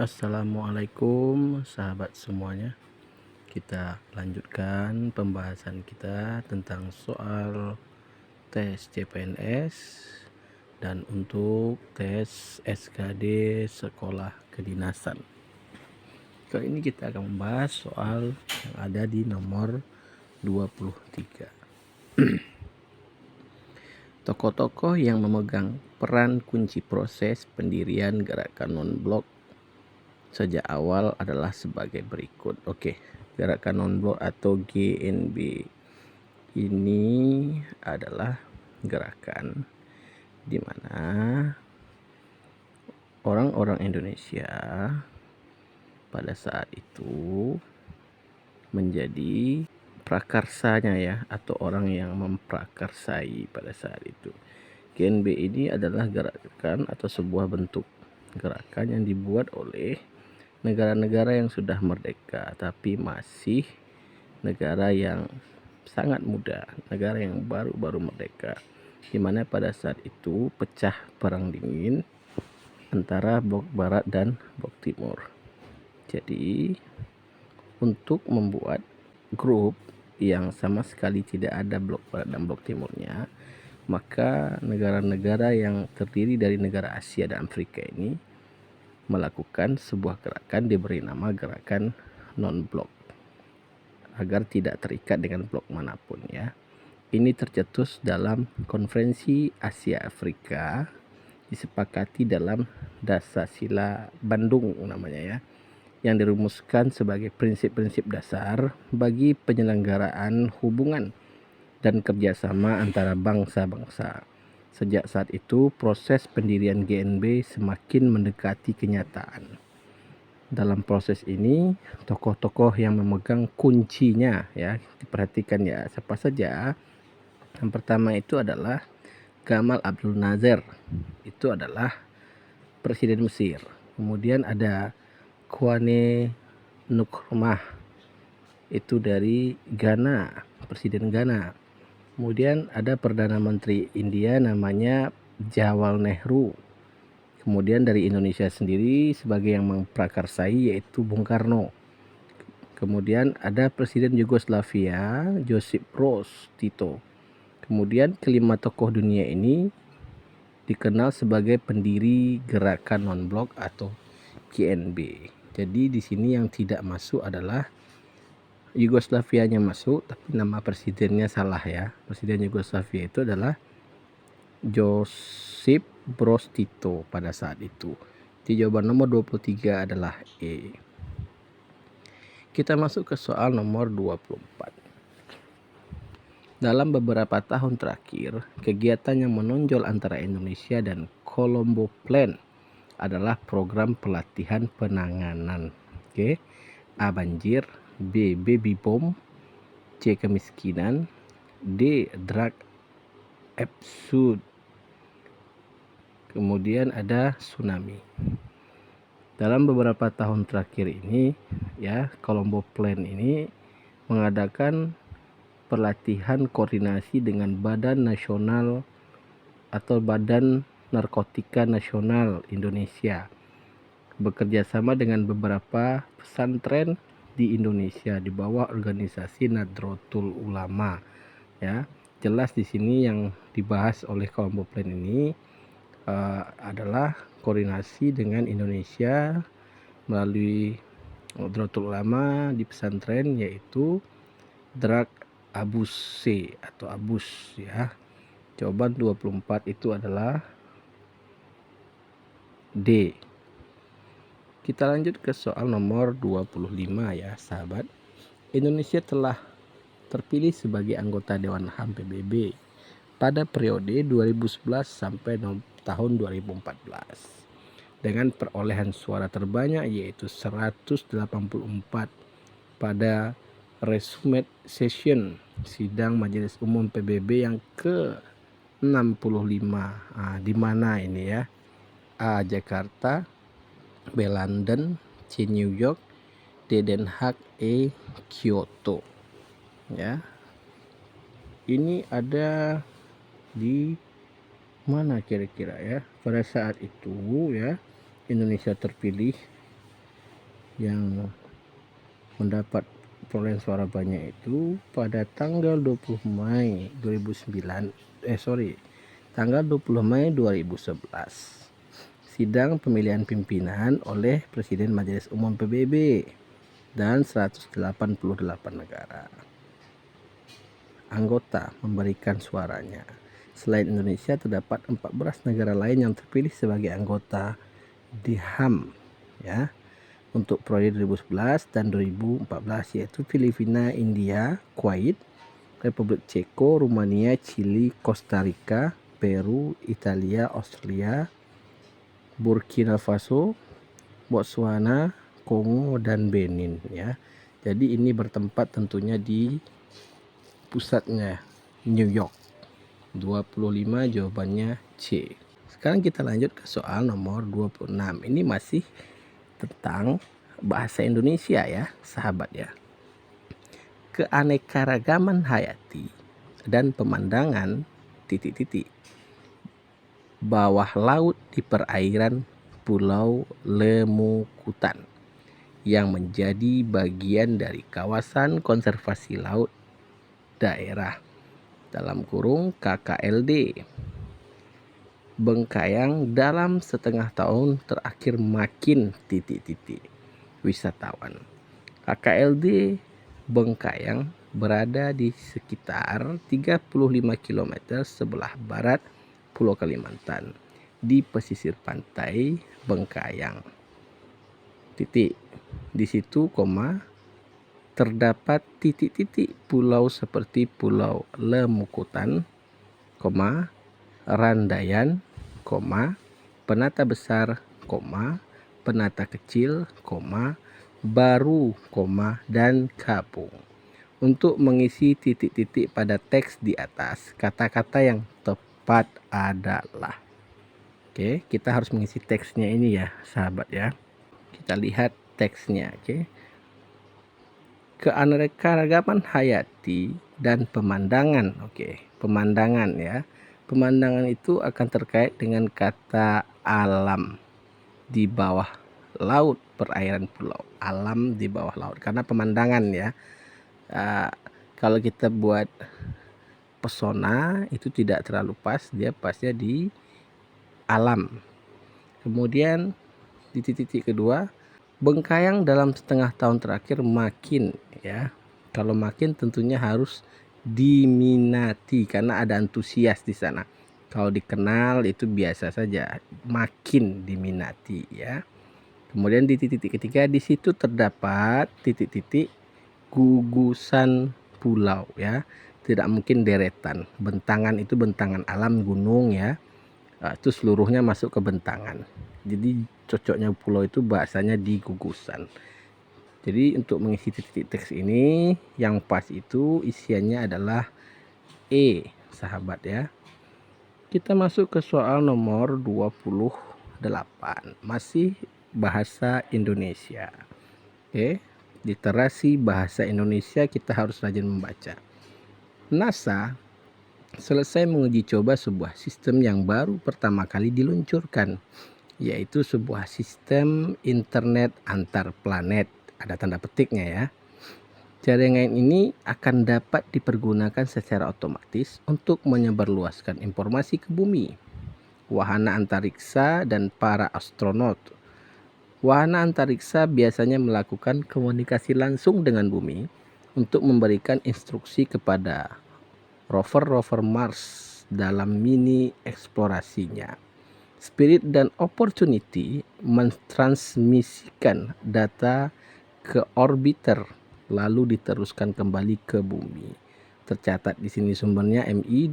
Assalamualaikum sahabat semuanya. Kita lanjutkan pembahasan kita tentang soal tes CPNS dan untuk tes SKD Sekolah Kedinasan. Kali ini kita akan membahas soal yang ada di nomor 23. Tokoh-tokoh yang memegang peran kunci proses pendirian gerakan non-blok sejak awal adalah sebagai berikut. Oke, gerakan non-blok atau GNB ini adalah gerakan di mana orang-orang Indonesia pada saat itu menjadi prakarsanya ya, atau orang yang memprakarsai pada saat itu. GNB ini adalah gerakan atau sebuah bentuk gerakan yang dibuat oleh negara-negara yang sudah merdeka tapi masih negara yang sangat muda, negara yang baru-baru merdeka, di mana pada saat itu pecah perang dingin antara blok barat dan blok timur. Jadi untuk membuat grup yang sama sekali tidak ada blok barat dan blok timurnya, maka negara-negara yang terdiri dari negara Asia dan Afrika ini melakukan sebuah gerakan diberi nama gerakan non-blok agar tidak terikat dengan blok manapun ya. Ini tercetus dalam Konferensi Asia Afrika, disepakati dalam Dasar-Sila Bandung namanya ya, yang dirumuskan sebagai prinsip-prinsip dasar bagi penyelenggaraan hubungan dan kerjasama antara bangsa-bangsa. Sejak saat itu, proses pendirian GNB semakin mendekati kenyataan. Dalam proses ini, tokoh-tokoh yang memegang kuncinya ya, diperhatikan ya, siapa saja. Yang pertama itu adalah Gamal Abdul Nasser, itu adalah Presiden Mesir. Kemudian ada Kwame Nkrumah, itu dari Ghana, Presiden Ghana. Kemudian ada Perdana Menteri India namanya Jawahirlal Nehru. Kemudian dari Indonesia sendiri sebagai yang memprakarsai yaitu Bung Karno. Kemudian ada Presiden Yugoslavia Josip Broz Tito. Kemudian kelima tokoh dunia ini dikenal sebagai pendiri gerakan non-blok atau GNB. Jadi di sini yang tidak masuk adalah Yugoslavianya masuk, tapi nama presidennya salah ya. Presiden Yugoslavia itu adalah Josip Broz Tito pada saat itu. Di jawaban nomor 23 adalah E. Kita masuk ke soal nomor 24. Dalam beberapa tahun terakhir, kegiatan yang menonjol antara Indonesia dan Colombo Plan adalah program pelatihan penanganan. Oke. A. Banjir, B. Baby Boom, C. Kemiskinan, D. Drug abuse. Kemudian ada tsunami. Dalam beberapa tahun terakhir ini ya, Colombo Plan ini mengadakan pelatihan koordinasi dengan Badan Nasional atau Badan Narkotika Nasional Indonesia, bekerja sama dengan beberapa pesantren di Indonesia di bawah organisasi Nahdlatul Ulama ya. Jelas di sini yang dibahas oleh Colombo Plan ini adalah koordinasi dengan Indonesia melalui Nahdlatul Ulama di pesantren, yaitu drug abuse atau abus ya. Jawaban 24 itu adalah D. Kita lanjut ke soal nomor 25 ya sahabat. Indonesia telah terpilih sebagai anggota Dewan HAM PBB pada periode 2011 sampai tahun 2014 dengan perolehan suara terbanyak yaitu 184 pada resume session sidang Majelis Umum PBB yang ke-65. Di mana ini ya? A. Jakarta, B. London, C. New York, D. Den Haag, E. Kyoto. Ya. Ini ada di mana kira-kira ya? Pada saat itu ya, Indonesia terpilih yang mendapat perolehan suara banyak itu pada tanggal 20 Mei 2009 tanggal 20 Mei 2011, sidang pemilihan pimpinan oleh Presiden Majelis Umum PBB dan 188 negara anggota memberikan suaranya. Selain Indonesia, terdapat 14 negara lain yang terpilih sebagai anggota di HAM ya untuk periode 2011 dan 2014, yaitu Filipina, India, Kuwait, Republik Ceko, Rumania, Chili, Costa Rica, Peru, Italia, Australia, Burkina Faso, Botswana, Kongo, dan Benin ya. Jadi ini bertempat tentunya di pusatnya New York. 25 jawabannya C. Sekarang kita lanjut ke soal nomor 26. Ini masih tentang bahasa Indonesia ya, sahabat ya. Keanekaragaman hayati dan pemandangan titik-titik bawah laut di perairan Pulau Lemukutan yang menjadi bagian dari kawasan konservasi laut daerah (KKLD) Bengkayang dalam setengah tahun terakhir makin titik-titik wisatawan. KKLD Bengkayang berada di sekitar 35 km sebelah barat Pulau Kalimantan di pesisir pantai Bengkayang. Di situ, terdapat titik-titik pulau seperti Pulau Lemukutan, Randayan, Penata Besar, Penata Kecil, Baru, dan Kapung. Untuk mengisi titik-titik pada teks di atas, kata-kata yang tepat adalah. Oke, kita harus mengisi teksnya ini ya, sahabat ya. Kita lihat teksnya, oke. Keanekaragaman hayati dan pemandangan, pemandangan ya. Pemandangan itu akan terkait dengan kata alam di bawah laut, perairan pulau. Alam di bawah laut, karena pemandangan ya. Kalau kita buat pesona itu tidak terlalu pas, dia pasnya di alam. Kemudian di titik kedua, Bengkayang dalam setengah tahun terakhir makin ya. Kalau makin tentunya harus diminati karena ada antusias di sana. Kalau dikenal itu biasa saja, makin diminati ya. Kemudian di titik ketiga, di situ terdapat titik-titik gugusan pulau ya. Tidak mungkin deretan. Bentangan itu bentangan alam gunung ya. Itu seluruhnya masuk ke bentangan. Jadi cocoknya pulau itu bahasanya di gugusan. Jadi untuk mengisi titik teks ini yang pas itu isiannya adalah E, sahabat ya. Kita masuk ke soal nomor 28. Masih bahasa Indonesia. Literasi bahasa Indonesia kita harus rajin membaca. NASA selesai menguji coba sebuah sistem yang baru pertama kali diluncurkan, yaitu sebuah sistem internet antar planet. Ada tanda petiknya ya. Jaringan ini akan dapat dipergunakan secara otomatis untuk menyebarluaskan informasi ke bumi, wahana antariksa, dan para astronot. Wahana antariksa biasanya melakukan komunikasi langsung dengan bumi untuk memberikan instruksi kepada rover-rover Mars dalam mini eksplorasinya. Spirit dan Opportunity mentransmisikan data ke orbiter lalu diteruskan kembali ke bumi. Tercatat di sini sumbernya MI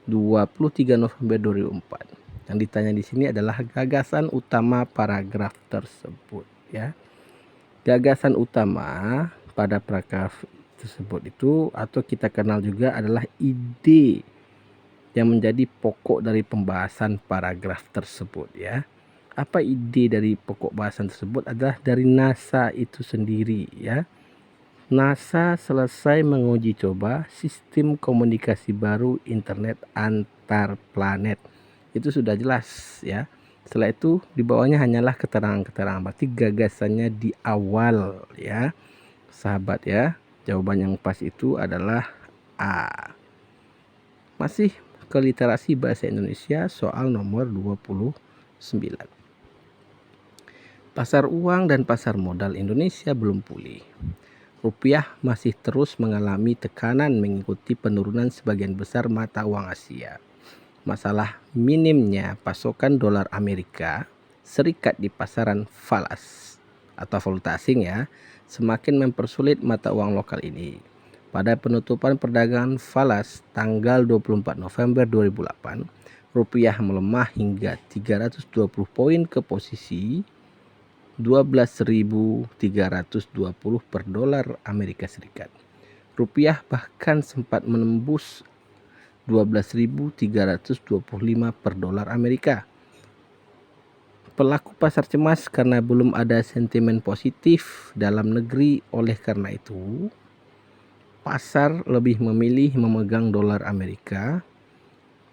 23 November 2004. Yang ditanya di sini adalah gagasan utama paragraf tersebut ya. Gagasan utama pada paragraf tersebut itu atau kita kenal juga adalah ide yang menjadi pokok dari pembahasan paragraf tersebut ya. Apa ide dari pokok bahasan tersebut adalah dari NASA itu sendiri ya. NASA selesai menguji coba sistem komunikasi baru internet antar planet. Itu sudah jelas ya. Setelah itu di bawahnya hanyalah keterangan-keterangan, berarti gagasannya di awal ya sahabat ya. Jawaban yang pas itu adalah A. Masih ke literasi bahasa Indonesia, soal nomor 29. Pasar uang dan pasar modal Indonesia belum pulih. Rupiah masih terus mengalami tekanan mengikuti penurunan sebagian besar mata uang Asia. Masalah minimnya pasokan dolar Amerika Serikat di pasaran falas atau valuta asing ya, semakin mempersulit mata uang lokal ini. Pada penutupan perdagangan falas tanggal 24 November 2008, rupiah melemah hingga 320 poin ke posisi 12.320 per dolar Amerika Serikat. Rupiah bahkan sempat menembus 12.325 per dolar Amerika. Pelaku pasar cemas karena belum ada sentimen positif dalam negeri. Oleh karena itu, pasar lebih memilih memegang dolar Amerika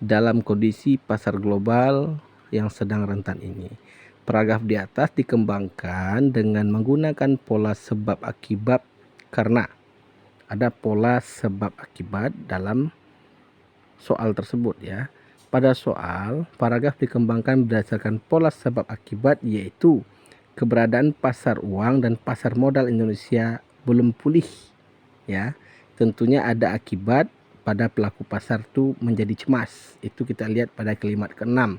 dalam kondisi pasar global yang sedang rentan ini. Paragraf di atas dikembangkan dengan menggunakan pola sebab akibat karena ada pola sebab akibat dalam soal tersebut ya. Pada soal, paragraf dikembangkan berdasarkan pola sebab akibat, yaitu keberadaan pasar uang dan pasar modal Indonesia belum pulih ya. Tentunya ada akibat pada pelaku pasar itu menjadi cemas. Itu kita lihat pada kalimat ke-6.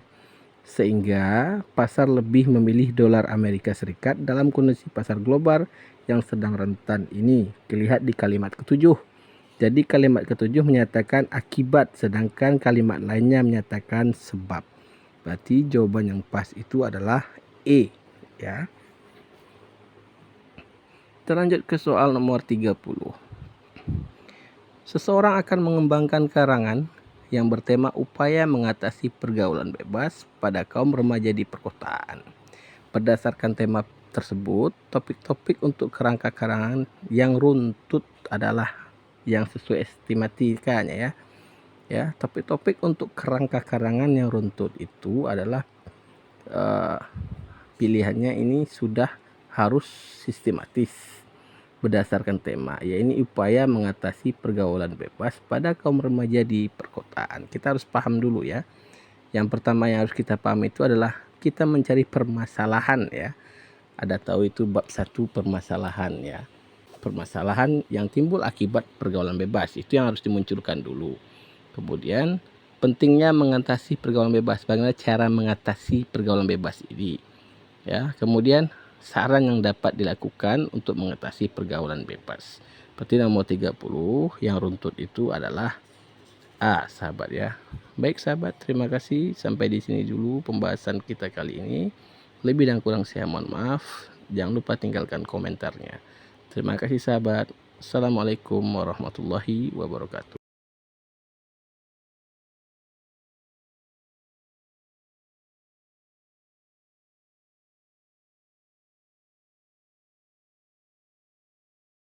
Sehingga pasar lebih memilih dolar Amerika Serikat dalam kondisi pasar global yang sedang rentan ini. Dilihat di kalimat ke-7. Jadi kalimat ke-7 menyatakan akibat, sedangkan kalimat lainnya menyatakan sebab. Berarti jawaban yang pas itu adalah E ya. Terlanjut ke soal nomor 30. Seseorang akan mengembangkan karangan yang bertema upaya mengatasi pergaulan bebas pada kaum remaja di perkotaan. Berdasarkan tema tersebut, topik-topik untuk kerangka karangan yang runtut adalah yang sesuai estimatikanya ya. Ya, topik-topik untuk kerangka karangan yang runtut itu adalah pilihannya ini sudah harus sistematis berdasarkan tema, ya ini upaya mengatasi pergaulan bebas pada kaum remaja di perkotaan. Kita harus paham dulu ya. Yang pertama yang harus kita pahami itu adalah kita mencari permasalahan ya. Ada tahu itu bab 1 permasalahan ya. Permasalahan yang timbul akibat pergaulan bebas, itu yang harus dimunculkan dulu. Kemudian pentingnya mengatasi pergaulan bebas, bagaimana cara mengatasi pergaulan bebas ini ya. Kemudian saran yang dapat dilakukan untuk mengatasi pergaulan bebas. Seperti nomor 30 yang runtut itu adalah A sahabat ya. Baik sahabat, terima kasih. Sampai di sini dulu pembahasan kita kali ini. Lebih dan kurang saya mohon maaf. Jangan lupa tinggalkan komentarnya. Terima kasih sahabat. Assalamualaikum warahmatullahi wabarakatuh.